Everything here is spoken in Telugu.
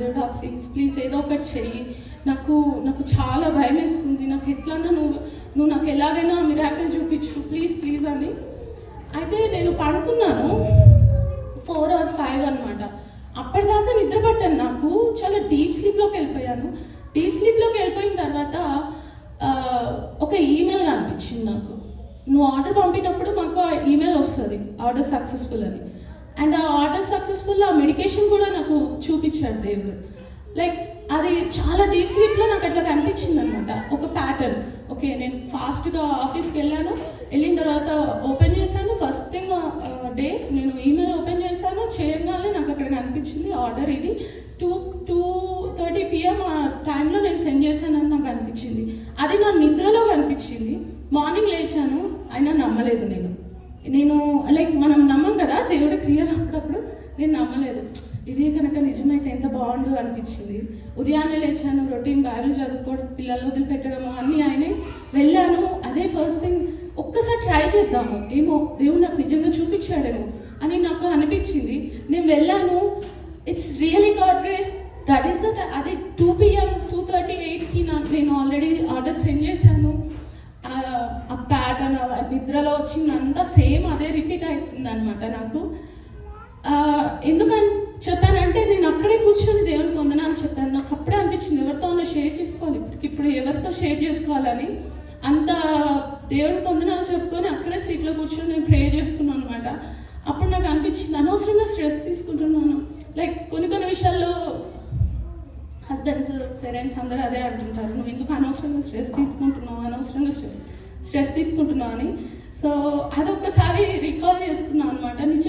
దేవుడా ప్లీజ్ ప్లీజ్ ఏదో ఒకటి చెయ్యి, నాకు చాలా భయం వేస్తుంది, నాకు ఎట్లన్నా నువ్వు నాకు ఎలాగైనా మిరాకిల్ చూపించు ప్లీజ్ ప్లీజ్ అని. అయితే నేను పడుకున్నాను 4 or 5 అనమాట. అప్పటిదాకా నిద్ర పట్టాను, నాకు చాలా డీప్ స్లీప్లోకి వెళ్ళిపోయాను. డీప్ స్లీప్లోకి వెళ్ళిపోయిన తర్వాత ఒక ఈమెయిల్ కనిపించింది నాకు. నువ్వు ఆర్డర్ పంపినప్పుడు మాకు ఆ ఈమెయిల్ వస్తుంది ఆర్డర్ సక్సెస్ఫుల్ అని. అండ్ ఆ ఆర్డర్ సక్సెస్ఫుల్ ఆ మెడికేషన్ కూడా నాకు చూపించాడు దేవుడు. లైక్ అది చాలా డీప్ స్లీప్లో నాకు అట్లా కనిపించింది అనమాట, ఒక ప్యాటర్న్. ఓకే, నేను ఫాస్ట్గా ఆఫీస్కి వెళ్ళిన తర్వాత ఓపెన్ చేశాను. ఫస్ట్ థింగ్ డే నేను ఈమెయిల్ ఓపెన్ చేశాను, చేయగానే నాకు అక్కడ కనిపించింది ఆర్డర్ ఇది 2:30 PM ఆ టైంలో నేను సెండ్ చేశానని నాకు అనిపించింది. అది నా నిద్రలో కనిపించింది. మార్నింగ్ లేచాను, అయినా నమ్మలేదు. నేను లైక్ మనం నమ్మం కదా దేవుడి క్రియలు, అప్పుడప్పుడు నేను నమ్మలేదు. ఇదే కనుక నిజమైతే ఎంత బాగుండు అనిపించింది. ఉదయాన్నే లేచాను, రొటీన్ బైబిల్ చదువుకోవడం, పిల్లలు వదిలిపెట్టడము అన్నీ ఆయనే. వెళ్ళాను, అదే ఫస్ట్ థింగ్ ఒక్కసారి ట్రై చేద్దాము, ఏమో దేవుడు నాకు నిజంగా చూపించాడేమో అని నాకు అనిపించింది. నేను వెళ్ళాను. It's really God grace. That is that. అదే 2 PM 2:38కి నేను ఆల్రెడీ ఆర్డర్ సెండ్ చేశాను. ఆ ప్యాటర్న్ నిద్రలో వచ్చిందంతా సేమ్ అదే రిపీట్ అవుతుంది అనమాట నాకు. ఎందుకని చెప్పానంటే నేను అక్కడే కూర్చొని దేవునికి వందనాలు చెప్పాను. నాకు అప్పుడే అనిపించింది ఎవరితో అన్న షేర్ చేసుకోవాలి, ఇప్పుడు ఎవరితో షేర్ చేసుకోవాలని. అంత దేవునికి వందనాలు చెప్పుకొని అక్కడే సీట్లో కూర్చొని నేను ప్రే చేసుకున్నాను అనమాట. అప్పుడు నాకు అనిపించింది అనవసరంగా స్ట్రెస్ తీసుకుంటున్నాను. లైక్ కొన్ని విషయాల్లో హస్బెండ్స్ పేరెంట్స్ అందరూ అదే అంటుంటారు, నువ్వు ఎందుకు అనవసరంగా స్ట్రెస్ తీసుకుంటున్నావు అని. సో అదొక్కసారి రికాల్ చేసుకున్నాను అనమాట. నిజం